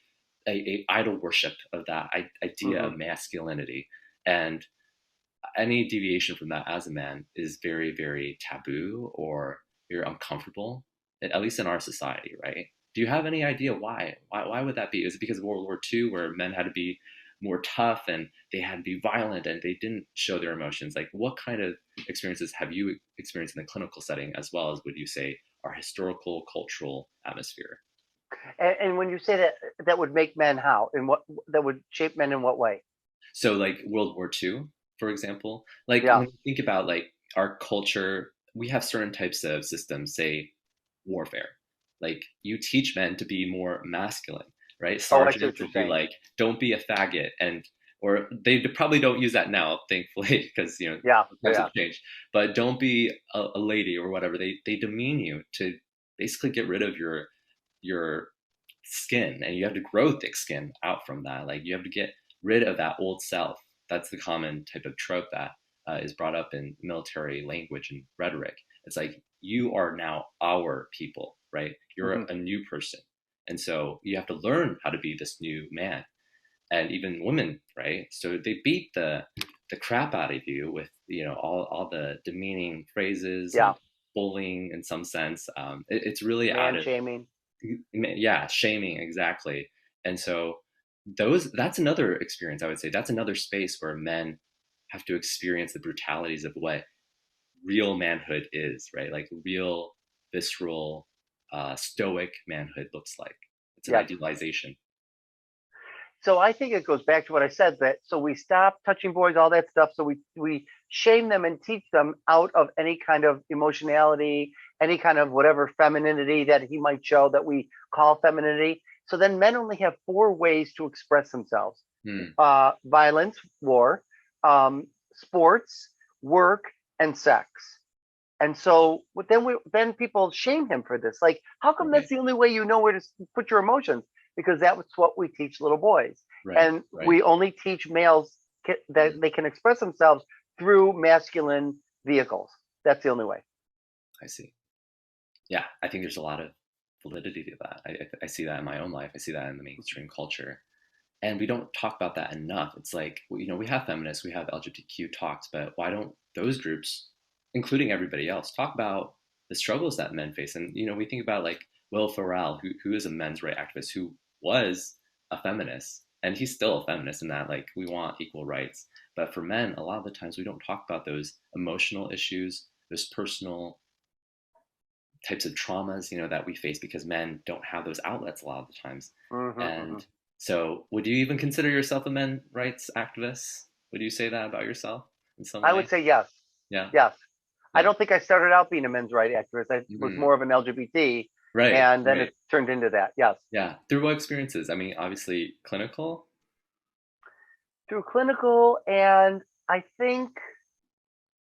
idol worship of that idea Mhm. of masculinity, and any deviation from that as a man is very, very taboo or you're uncomfortable, at least in our society, right? Do you have any idea why? Why would that be? Is it because of World War II, where men had to be more tough and they had to be violent and they didn't show their emotions? Like, what kind of experiences have you experienced in the clinical setting, as well as would you say our historical, cultural atmosphere? And when you say that would make men how? In what that would shape men in what way? So, like World War II, for example, like Yeah. when you think about like our culture, we have certain types of systems, say warfare. Like you teach men to be more masculine, right? Oh, I see what Sergeants you're will be saying. like, "Don't be a faggot," and or they probably don't use that now, thankfully, because Yeah. times Yeah. have changed. But don't be a lady or whatever. They demean you to basically get rid of your skin, and you have to grow thick skin out from that. Like you have to get rid of that old self. That's the common type of trope that is brought up in military language and rhetoric. It's like you are now our people, right? You're Mhm. a new person, and so you have to learn how to be this new man. And even women, right? So they beat the crap out of you with all the demeaning phrases Yeah. and bullying in some sense. It's really out Man of, shaming. yeah, shaming, exactly. And so that's another experience, I would say. That's another space where men have to experience the brutalities of what real manhood is, right? Like real, visceral, stoic manhood looks like. It's an Yes. idealization. So I think it goes back to what I said, that so we stop touching boys, all that stuff. So we shame them and teach them out of any kind of emotionality, any kind of whatever femininity that he might show that we call femininity. So then men only have 4 ways to express themselves: violence, war, sports, work, and sex. And so then people shame him for this. Like, how come Right, that's the only way you know where to put your emotions? Because that's what we teach little boys. right, And right. we only teach males that they can express themselves through masculine vehicles. That's the only way. I see. Yeah, I think there's a lot of validity to that. I see that in my own life. I see that in the mainstream culture. And we don't talk about that enough. It's like, we have feminists, we have LGBTQ talks, but why don't those groups, including everybody else, talk about the struggles that men face? And, we think about like Will Ferrell, who is a men's rights activist, who was a feminist, and he's still a feminist in that, like, we want equal rights. But for men, a lot of the times we don't talk about those emotional issues, those personal types of traumas, that we face because men don't have those outlets a lot of the times. And so, would you even consider yourself a men's rights activist? Would you say that about yourself in some I way? would say yes. Yeah. Yes. I Yeah. don't think I started out being a men's rights activist. I was Mhm. more of an LGBT, Right. and then Right. it turned into that. Yes. Yeah. Through what experiences? I mean, obviously clinical. Through clinical, and I think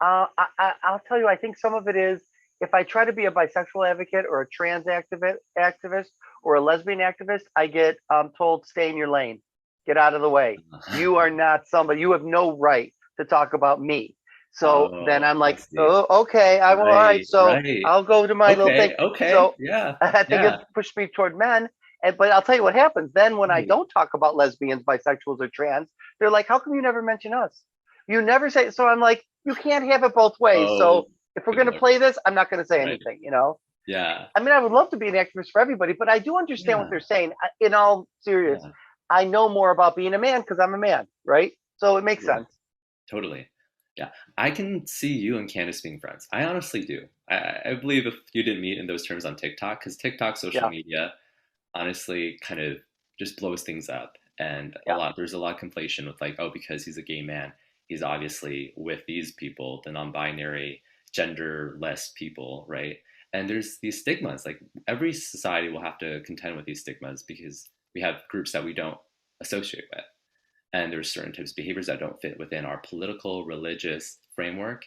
I'll tell you, I think some of it is, if I try to be a bisexual advocate or a trans activist or a lesbian activist, I get told, stay in your lane, get out of the way. You are not somebody, you have no right to talk about me. So then Oh, I'm I like, see. oh, okay, I'm all right. Right. So Right. I'll go to my little thing. Okay. Okay. So Yeah. I think it Yeah. pushed me toward men. But I'll tell you what happens then when I Right. don't talk about lesbians, bisexuals, or trans. They're like, how come you never mention us? You never say. So I'm like, you can't have it both ways. Oh, So if we're good going to Lord. play this, I'm not going to say Right. anything, Yeah. I mean, I would love to be an activist for everybody, but I do understand what Yeah. they're saying. In all serious, Yeah. I know more about being a man because I'm a man, right? So it makes Totally. sense. Totally. Yeah. I can see you and Candace being friends. I honestly do. I believe if you didn't meet in those terms on TikTok, because TikTok social Yeah, media honestly kind of just blows things up. And yeah, there's a lot of conflation with like, oh, because he's a gay man, he's obviously with these people, the non-binary, genderless people, right? And there's these stigmas. Like every society will have to contend with these stigmas because we have groups that we don't associate with. And there's certain types of behaviors that don't fit within our political, religious framework.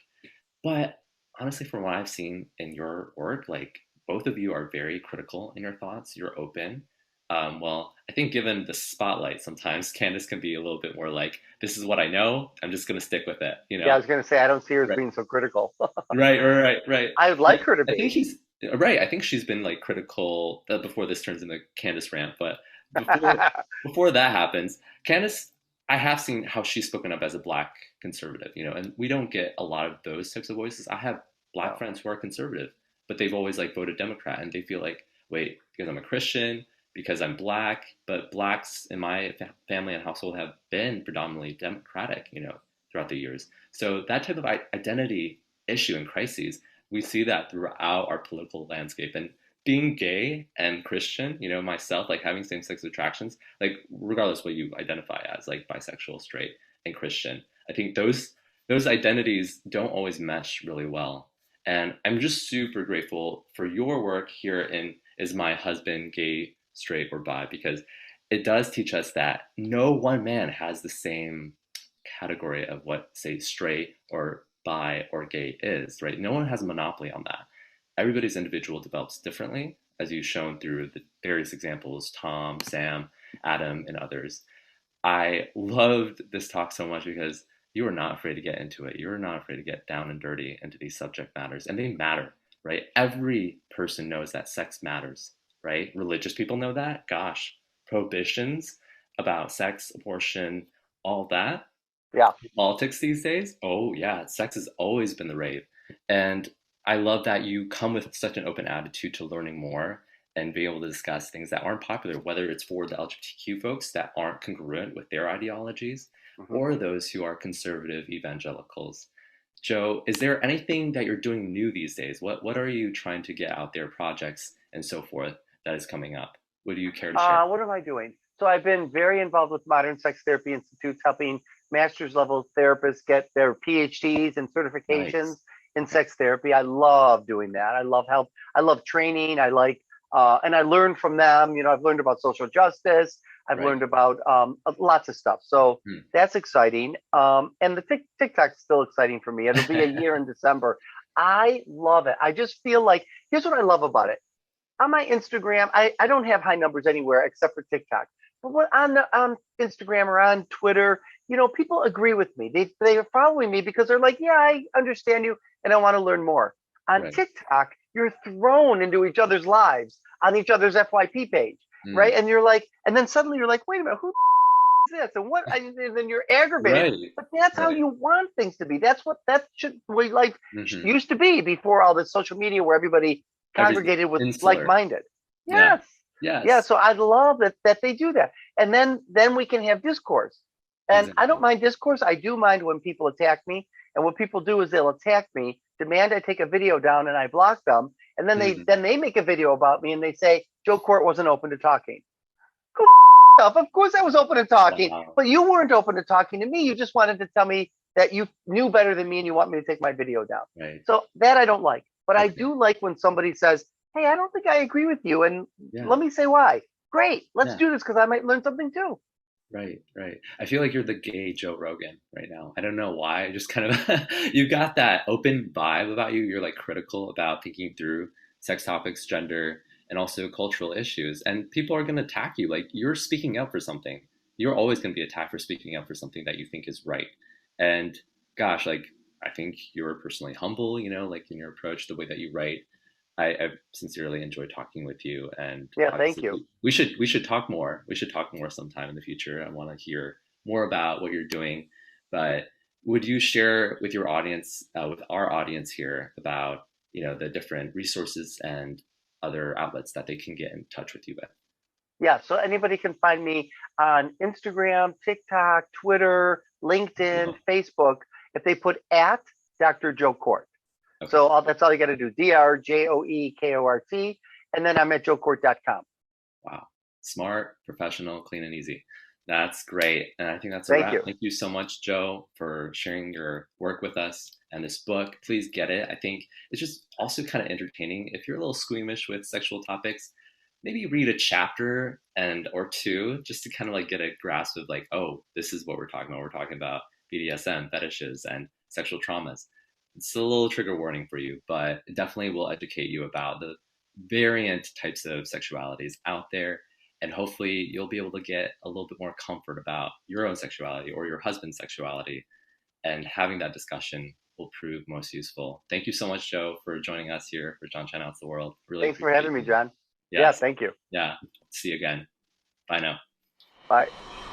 But honestly, from what I've seen in your work, like both of you are very critical in your thoughts. You're open. I think given the spotlight, sometimes Candace can be a little bit more like, "This is what I know. I'm just going to stick with it." yeah. I was going to say, I don't see her as Right, being so critical. right, right, right, right. I would like But her to I think be. she's right. I think she's been like critical before this turns into Candace rant. But before that happens, Candace, I have seen how she's spoken up as a Black conservative, and we don't get a lot of those types of voices. I have Black No. friends who are conservative, but they've always like voted Democrat, and they feel like, wait, because I'm a Christian, because I'm Black, but Blacks in my family and household have been predominantly Democratic, throughout the years. So that type of identity issue and crises, we see that throughout our political landscape. And being gay and Christian, myself, like having same-sex attractions, like regardless what you identify as, like bisexual, straight, and Christian, I think those identities don't always mesh really well. And I'm just super grateful for your work here in Is My Husband Gay, Straight, or Bi? Because it does teach us that no one man has the same category of what, say, straight or bi or gay is, right? No one has a monopoly on that. Everybody's individual develops differently, as you've shown through the various examples, Tom, Sam, Adam, and others. I loved this talk so much because you are not afraid to get into it. You're not afraid to get down and dirty into these subject matters, and they matter, right? Every person knows that sex matters, right? Religious people know that. Gosh, prohibitions about sex, abortion, all that. Yeah. Politics these days, oh yeah, sex has always been the rave. And I love that you come with such an open attitude to learning more and being able to discuss things that aren't popular, whether it's for the LGBTQ folks that aren't congruent with their ideologies Mhm. or those who are conservative evangelicals. Joe, is there anything that you're doing new these days? What are you trying to get out there, projects and so forth that is coming up? What do you care to share? What am I doing? So I've been very involved with Modern Sex Therapy Institutes, helping master's level therapists get their PhDs and certifications Nice. in sex therapy. I love doing that. I love help. I love training. I like, and I learn from them. You know, I've learned about social justice. I've Right. learned about lots of stuff. So Hmm. that's exciting. And the TikTok's still exciting for me. It'll be a year in December. I love it. I just feel like, here's what I love about it. On my Instagram, I don't have high numbers anywhere except for TikTok. But on Instagram or on Twitter, you know, people agree with me. They are following me because they're like, yeah, I understand you and I want to learn more. On Right. TikTok, you're thrown into each other's lives on each other's FYP page, right? Hmm. And you're like, and then suddenly you're like, wait a minute, who is this? And what? And then you're aggravated. Right. But that's how Right. you want things to be. That's what that should way life Hmm. used to be before all this social media where everybody Everything congregated with insular. like-minded. Yeah. Yes. Yeah. Yes. So I love that they do that. And then we can have discourse. And I don't Exactly. mind discourse. I do mind when people attack me. And what people do is they'll attack me, demand I take a video down and I block them. And then Hmm. they make a video about me and they say, Joe Kort wasn't open to talking. Go yourself. Of course I was open to talking, Wow. but you weren't open to talking to me. You just wanted to tell me that you knew better than me and you want me to take my video down. Right. So that I don't like. But I Okay. do like when somebody says, hey, I don't think I agree with you. And Yeah. let me say why. Great. Let's Yeah. do this because I might learn something too. Right. Right. I feel like you're the gay Joe Rogan right now. I don't know why. Just kind of you got that open vibe about you. You're like critical about thinking through sex topics, gender, and also cultural issues. And people are going to attack you. Like you're speaking up for something. You're always going to be attacked for speaking up for something that you think is right. And gosh, like I think you're personally humble, you know, like in your approach, the way that you write. I sincerely enjoyed talking with you, and Yeah, thank obviously you. we should talk more. We should talk more sometime in the future. I want to hear more about what you're doing. But would you share with your audience, with our audience here, about the different resources and other outlets that they can get in touch with you with? Yeah, so anybody can find me on Instagram, TikTok, Twitter, LinkedIn, Cool. Facebook, if they put at Dr. Joe Kort. Okay. So that's all you got to do, DrJoeKort. And then I'm at joekort.com. Wow. Smart, professional, clean and easy. That's great. And I think that's a Thank wrap. you. Thank you so much, Joe, for sharing your work with us and this book. Please get it. I think it's just also kind of entertaining. If you're a little squeamish with sexual topics, maybe read a chapter or two just to kind of like get a grasp of like, oh, this is what we're talking about. We're talking about BDSM, fetishes, and sexual traumas. It's a little trigger warning for you, but it definitely will educate you about the variant types of sexualities out there. And hopefully you'll be able to get a little bit more comfort about your own sexuality or your husband's sexuality. And having that discussion will prove most useful. Thank you so much, Joe, for joining us here for John Chan Out's the World. Really Thanks for appreciate having me, you. John. Yeah, Yes. thank you. Yeah. See you again. Bye now. Bye.